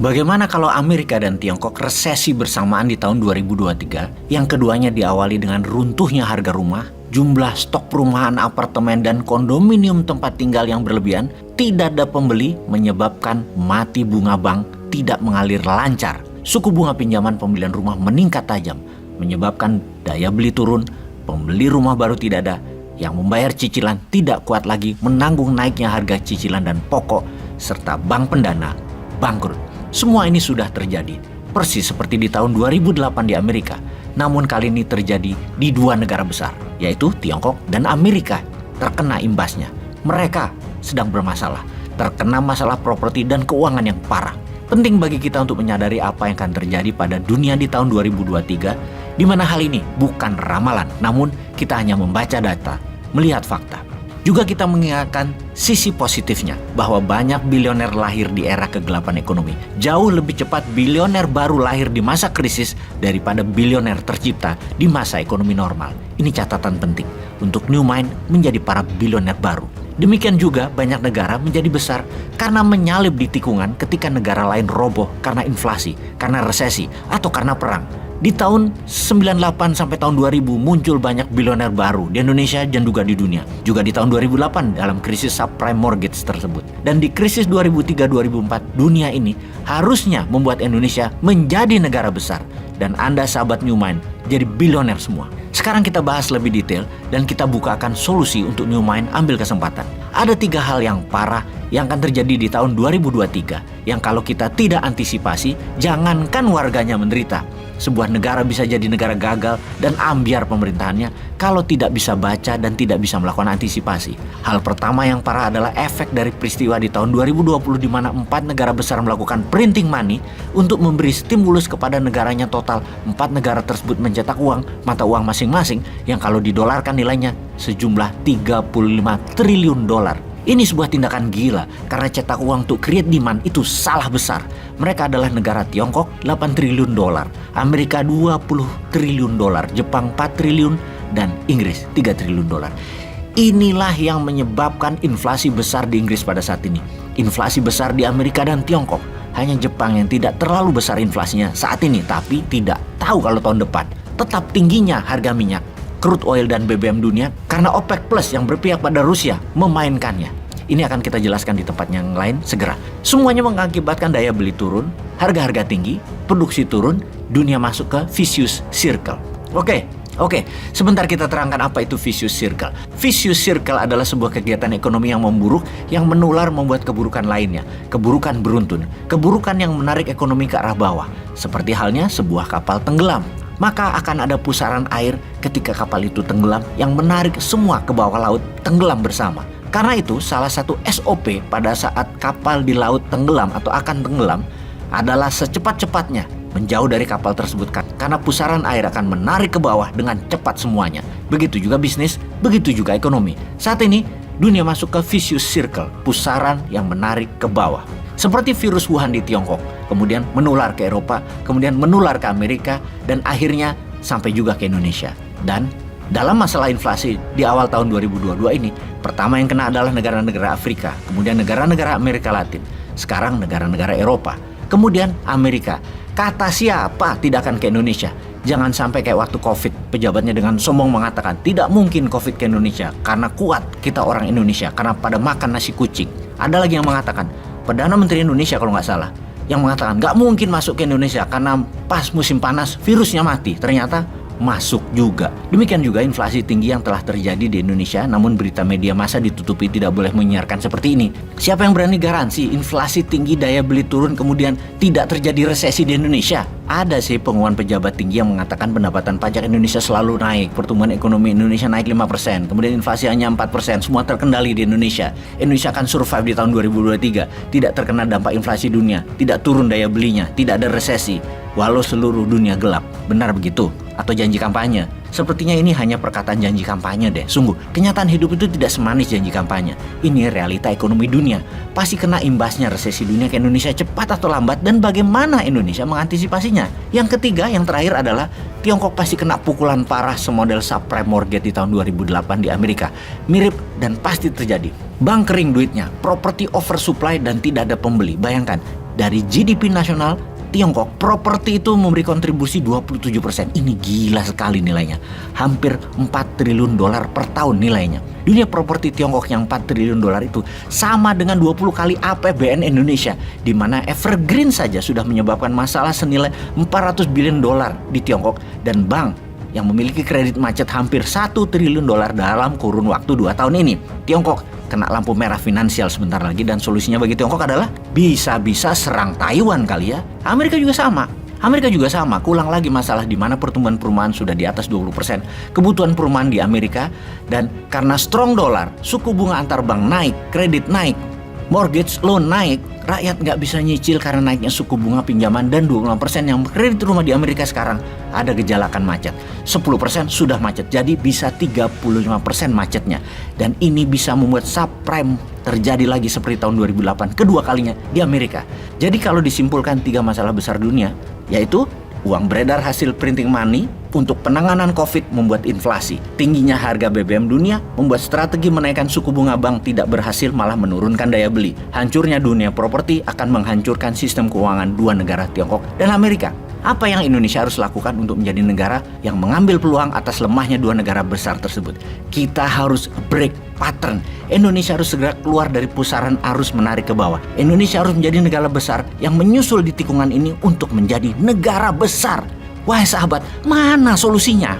Bagaimana kalau Amerika dan Tiongkok resesi bersamaan di tahun 2023, yang keduanya diawali dengan runtuhnya harga rumah, jumlah stok perumahan, apartemen, dan kondominium tempat tinggal yang berlebihan, tidak ada pembeli, menyebabkan mati bunga bank tidak mengalir lancar. Suku bunga pinjaman pembelian rumah meningkat tajam, menyebabkan daya beli turun, pembeli rumah baru tidak ada, yang membayar cicilan tidak kuat lagi menanggung naiknya harga cicilan dan pokok, serta bank pendana bangkrut. Semua ini sudah terjadi, persis seperti di tahun 2008 di Amerika. Namun kali ini terjadi di dua negara besar, yaitu Tiongkok dan Amerika, terkena imbasnya. Mereka sedang bermasalah, terkena masalah properti dan keuangan yang parah. Penting bagi kita untuk menyadari apa yang akan terjadi pada dunia di tahun 2023, di mana hal ini bukan ramalan, namun kita hanya membaca data, melihat fakta. Juga kita mengingatkan sisi positifnya bahwa banyak bilioner lahir di era kegelapan ekonomi. Jauh lebih cepat bilioner baru lahir di masa krisis daripada bilioner tercipta di masa ekonomi normal. Ini catatan penting untuk New Mind menjadi para bilioner baru. Demikian juga banyak negara menjadi besar karena menyalip di tikungan ketika negara lain roboh karena inflasi, karena resesi, atau karena perang. Di tahun 98 sampai tahun 2000 muncul banyak bilioner baru di Indonesia dan juga di dunia. Juga di tahun 2008 dalam krisis subprime mortgage tersebut. Dan di krisis 2003-2004 dunia ini harusnya membuat Indonesia menjadi negara besar. Dan Anda sahabat New Mind jadi bilioner semua. Sekarang kita bahas lebih detail dan kita bukakan solusi untuk New Mind ambil kesempatan. Ada 3 hal yang parah yang akan terjadi di tahun 2023 yang kalau kita tidak antisipasi, jangankan warganya menderita. Sebuah negara bisa jadi negara gagal dan ambiar pemerintahannya kalau tidak bisa baca dan tidak bisa melakukan antisipasi. Hal pertama yang parah adalah efek dari peristiwa di tahun 2020 di mana 4 negara besar melakukan printing money untuk memberi stimulus kepada negaranya. Total 4 negara tersebut mencetak uang, mata uang masing-masing yang kalau didolarkan nilainya sejumlah 35 triliun dolar. Ini sebuah tindakan gila karena cetak uang untuk create demand itu salah besar. Mereka adalah negara Tiongkok 8 triliun dolar, Amerika 20 triliun dolar, Jepang 4 triliun, dan Inggris 3 triliun dolar. Inilah yang menyebabkan inflasi besar di Inggris pada saat ini. Inflasi besar di Amerika dan Tiongkok. Hanya Jepang yang tidak terlalu besar inflasinya saat ini, tapi tidak tahu kalau tahun depan. Tetap tingginya harga minyak, crude oil dan BBM dunia karena OPEC Plus yang berpihak pada Rusia memainkannya. Ini akan kita jelaskan di tempat yang lain segera. Semuanya mengakibatkan daya beli turun, harga-harga tinggi, produksi turun, dunia masuk ke vicious circle. Oke, sebentar kita terangkan apa itu vicious circle. Vicious circle adalah sebuah kegiatan ekonomi yang memburuk, yang menular membuat keburukan lainnya. Keburukan beruntun, keburukan yang menarik ekonomi ke arah bawah. Seperti halnya sebuah kapal tenggelam. Maka akan ada pusaran air ketika kapal itu tenggelam yang menarik semua ke bawah laut tenggelam bersama. Karena itu salah satu SOP pada saat kapal di laut tenggelam atau akan tenggelam adalah secepat-cepatnya menjauh dari kapal tersebut karena pusaran air akan menarik ke bawah dengan cepat semuanya. Begitu juga bisnis, begitu juga ekonomi. Saat ini dunia masuk ke vicious circle, pusaran yang menarik ke bawah. Seperti virus Wuhan di Tiongkok, kemudian menular ke Eropa, kemudian menular ke Amerika, dan akhirnya sampai juga ke Indonesia. Dan dalam masalah inflasi di awal tahun 2022 ini, pertama yang kena adalah negara-negara Afrika, kemudian negara-negara Amerika Latin, sekarang negara-negara Eropa, kemudian Amerika. Kata siapa tidak akan ke Indonesia? Jangan sampai kayak waktu COVID, pejabatnya dengan sombong mengatakan tidak mungkin COVID ke Indonesia karena kuat kita orang Indonesia, karena pada makan nasi kucing. Ada lagi yang mengatakan, Perdana Menteri Indonesia kalau nggak salah, yang mengatakan nggak mungkin masuk ke Indonesia karena pas musim panas virusnya mati. Ternyata masuk juga. Demikian juga inflasi tinggi yang telah terjadi di Indonesia, namun berita media massa ditutupi tidak boleh menyiarkan seperti ini. Siapa yang berani garansi inflasi tinggi, daya beli turun, kemudian tidak terjadi resesi di Indonesia? Ada sih pengumuman pejabat tinggi yang mengatakan pendapatan pajak Indonesia selalu naik, pertumbuhan ekonomi Indonesia naik 5%, kemudian inflasi hanya 4%, semua terkendali di Indonesia. Indonesia akan survive di tahun 2023, tidak terkena dampak inflasi dunia, tidak turun daya belinya, tidak ada resesi, walau seluruh dunia gelap. Benar begitu? Atau janji kampanye? Sepertinya ini hanya perkataan janji kampanye deh. Sungguh, kenyataan hidup itu tidak semanis janji kampanye. Ini realita ekonomi dunia. Pasti kena imbasnya resesi dunia ke Indonesia cepat atau lambat, dan bagaimana Indonesia mengantisipasinya. Yang ketiga, yang terakhir adalah Tiongkok pasti kena pukulan parah semodel subprime mortgage di tahun 2008 di Amerika. Mirip dan pasti terjadi. Bank kering duitnya, properti oversupply dan tidak ada pembeli. Bayangkan, dari GDP nasional Tiongkok, properti itu memberi kontribusi 27%. Ini gila sekali nilainya. Hampir 4 triliun dolar per tahun nilainya. Dunia properti Tiongkok yang 4 triliun dolar itu sama dengan 20 kali APBN Indonesia, di mana Evergreen saja sudah menyebabkan masalah senilai 400 billion dolar di Tiongkok, dan bank yang memiliki kredit macet hampir 1 triliun dolar dalam kurun waktu 2 tahun ini. Tiongkok kena lampu merah finansial sebentar lagi, dan solusinya bagi Tiongkok adalah bisa-bisa serang Taiwan kali ya. Amerika juga sama, kulang lagi masalah di mana pertumbuhan perumahan sudah di atas 20%, kebutuhan perumahan di Amerika, dan karena strong dollar, suku bunga antar bank naik, kredit naik, mortgage loan naik, rakyat nggak bisa nyicil karena naiknya suku bunga pinjaman, dan 26% yang kredit rumah di Amerika sekarang ada gejala akan macet. 10% sudah macet, jadi bisa 35% macetnya. Dan ini bisa membuat subprime terjadi lagi seperti tahun 2008, kedua kalinya di Amerika. Jadi kalau disimpulkan 3 masalah besar dunia, yaitu uang beredar hasil printing money untuk penanganan COVID membuat inflasi. Tingginya harga BBM dunia membuat strategi menaikkan suku bunga bank tidak berhasil, malah menurunkan daya beli. Hancurnya dunia properti akan menghancurkan sistem keuangan dua negara, Tiongkok dan Amerika. Apa yang Indonesia harus lakukan untuk menjadi negara yang mengambil peluang atas lemahnya dua negara besar tersebut? Kita harus break pattern. Indonesia harus segera keluar dari pusaran arus menarik ke bawah. Indonesia harus menjadi negara besar yang menyusul di tikungan ini untuk menjadi negara besar. Wahai sahabat, mana solusinya?